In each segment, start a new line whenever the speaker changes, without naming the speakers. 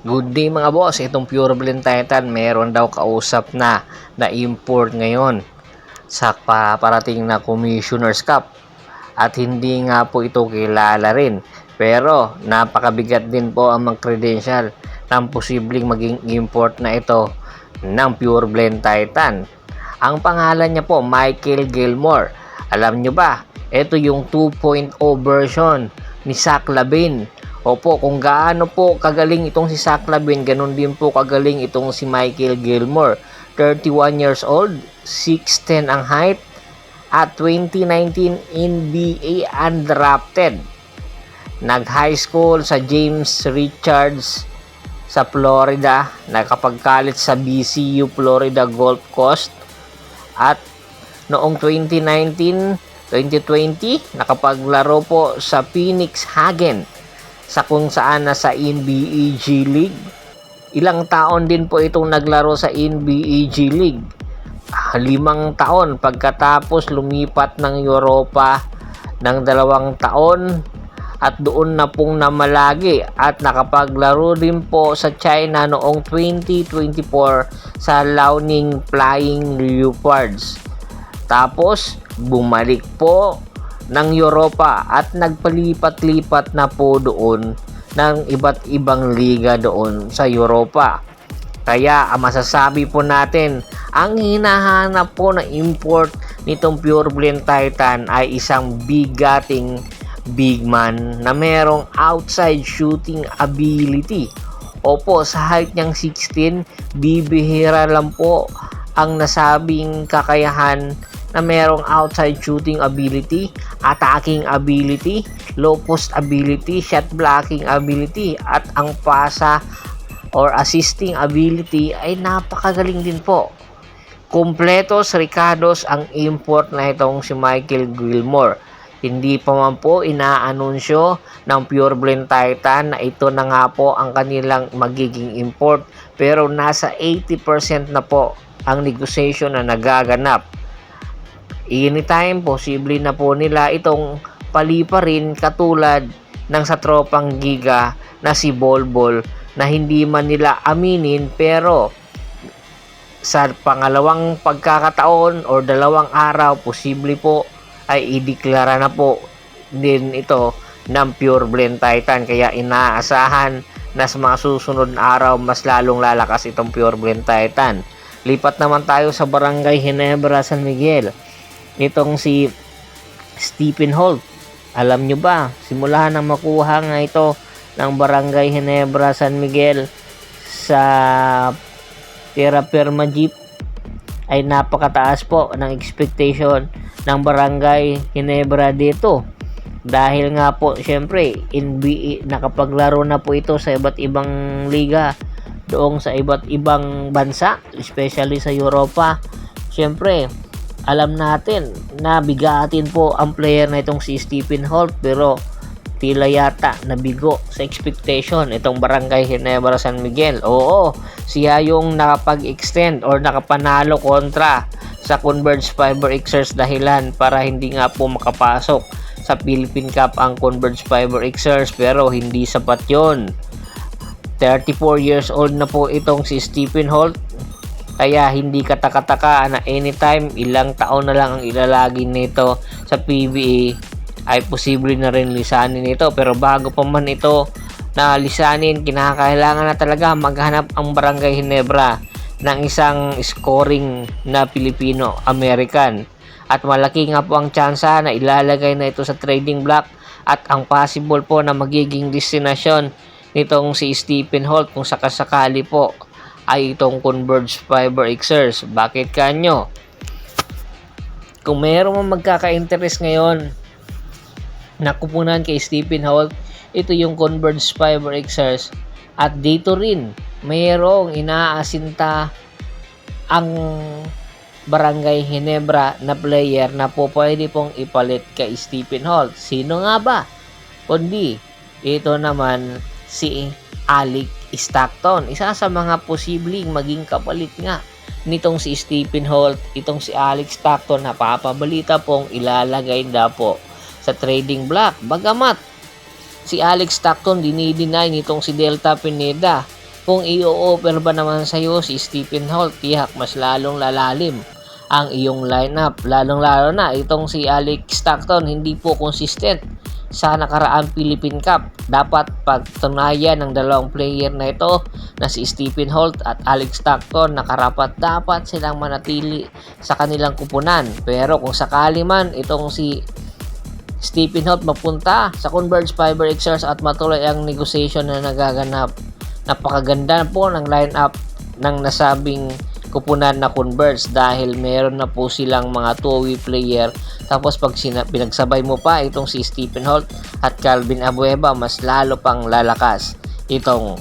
Good day mga boss, itong Pure Blend Titan meron daw kausap na import ngayon sa parating na Commissioner's Cup at hindi nga po ito kilala rin, pero napakabigat din po ang mga credential ng posibleng maging import na ito ng Pure Blend Titan. Ang pangalan niya po Michael Gilmore. Alam nyo ba, ito yung 2.0 version ni Zach LaVine. Opo, kung gaano po kagaling itong si Zach LaVine, ganun din po kagaling itong si Michael Gilmore. 31 years old, 6'10 ang height, at 2019 NBA undrafted. Nag-high school sa James Richards sa Florida, nakapag-college sa BCU Florida Gulf Coast, at noong 2019-2020 nakapaglaro po sa Phoenix Hagen sa kung saan nasa NBA G League. Ilang taon din po itong naglaro sa NBA G League. 5 taon pagkatapos lumipat ng Europa ng 2 taon at doon na pong namalagi at nakapaglaro din po sa China noong 2024 sa Liaoning Flying Leopards. Tapos bumalik po ng Europa at nagpalipat-lipat na po doon ng iba't ibang liga doon sa Europa. Kaya masasabi po natin, ang hinahanap po na import nitong Pure Blend Titan ay isang bigating big man na merong outside shooting ability. Opo, sa height niyang 16, bibihira lang po ang nasabing kakayahan na merong outside shooting ability, attacking ability, low post ability, shot blocking ability, at ang pasa or assisting ability ay napakagaling din po. Kompletos Ricardos ang import na itong si Michael Gilmore. Hindi pa man po inaanunsyo ng Pure Blend Titan na ito na nga po ang kanilang magiging import, pero nasa 80% na po ang negotiation na nagaganap. Anytime, posible na po nila itong paliparin katulad ng sa tropang Giga na si Bolbol na hindi man nila aminin, pero sa pangalawang pagkakataon o 2 araw, posible po ay ideklara na po din ito ng Pure Blend Titan. Kaya inaasahan na sa mga susunod na araw mas lalong lalakas itong Pure Blend Titan. Lipat naman tayo sa Barangay Ginebra, San Miguel. Itong si Stephen Holt, alam nyo ba, simula nang makuha nga ito ng Barangay Ginebra, San Miguel sa Terra Firma Jeep, ay napakataas po ng expectation ng Barangay Ginebra dito. Dahil nga po, syempre, NBA, nakapaglaro na po ito sa iba't ibang liga doong sa iba't ibang bansa, especially sa Europa. Syempre, alam natin na bigatin po ang player na itong si Stephen Holt, pero tila yata nabigo sa expectation itong Barangay Ginebra San Miguel. Oo, siya yung nakapag-extend or nakapanalo kontra sa Converge Fiber Xers, dahilan para hindi nga po makapasok sa Philippine Cup ang Converge Fiber Xers, pero hindi sapat yon. 34 years old na po itong si Stephen Holt. Kaya hindi katakataka na anytime, ilang taon na lang ang ilalagin nito sa PBA, ay posible na rin lisanin ito. Pero bago pa man ito na lisanin, kinakailangan na talaga maghanap ang Barangay Ginebra ng isang scoring na Filipino-American. At malaki nga po ang tsansa na ilalagay na ito sa trading block at ang possible po na magiging destinasyon nitong si Stephen Holt kung sakasakali po ay itong Converge Fiber Xers. Bakit kanyo? Kung mayroong magkaka-interest ngayon na kupunan kay Stephen Holt, ito yung Converge Fiber Xers. At dito rin mayroong inaasinta ang Barangay Ginebra na player na po pwede pong ipalit kay Stephen Holt. Sino nga ba? Kundi ito naman si Alec Stockton, isa sa mga posibleng maging kapalit nga nitong si Stephen Holt. Itong si Alex Stockton, napapabalita pong ilalagay na po sa trading block. Bagamat si Alex Stockton dinideny nitong si Delta Pineda Kung i-offer ba naman sa'yo si Stephen Holt, tiyak mas lalong lalalim ang iyong lineup. Lalong-lalo na itong si Alex Stockton, hindi po consistent sa nakaraang Philippine Cup. Dapat pagtunayan ng dalawang player na ito na si Stephen Holt at Alex Stockton na karapat dapat silang manatili sa kanilang kupunan. Pero kung sakali man itong si Stephen Holt mapunta sa Converge Fiber Xers at matuloy ang negosasyon na nagaganap, napakaganda po ng lineup ng nasabing kupunan na Converge dahil meron na po silang mga two-way player. Tapos pag pinagsabay mo pa itong si Stephen Holt at Calvin Abueva, mas lalo pang lalakas itong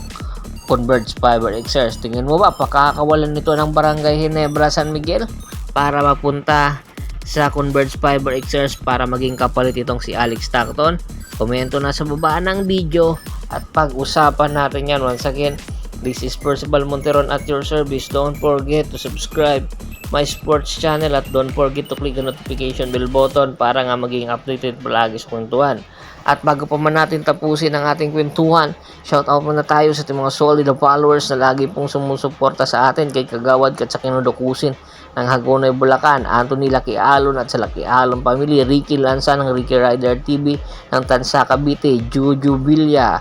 Converge Fiber Xers. Tingin mo ba pakakawalan nito ng Barangay Ginebra San Miguel para mapunta sa Converge Fiber Xers para maging kapalit itong si Alex Stockton? Komento na sa baba ng video at pag-usapan natin yan. Once again, this is Percival Monteron at your service. Don't forget to subscribe my sports channel at don't forget to click the notification bell button para nga maging updated palagi sa kwentuhan. At bago pa man natin tapusin ang ating kwentuhan, shoutout muna tayo sa ating mga solid followers na lagi pong sumusuporta sa atin, kay Kagawad at sa Kinudukusin ng Hagonoy, Bulacan, Anthony Lucky Alon at sa Lucky Alon Family, Ricky Lanza ng Ricky Rider TV ng Tansa Cavite, Juju Villa,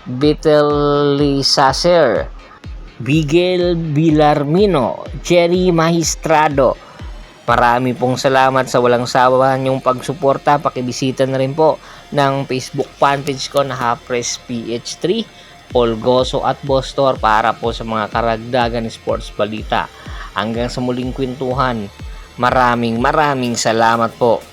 Betel Sacer, Bigel Villarmino, Jerry Magistrado. Marami pong salamat sa walang sawa niyong pagsuporta. Pakibisita na rin po ng Facebook fanpage ko na Hapres PH3, Paul Goso at Bostor para po sa mga karagdagan sports balita. Hanggang sa muling kwentuhan, maraming salamat po.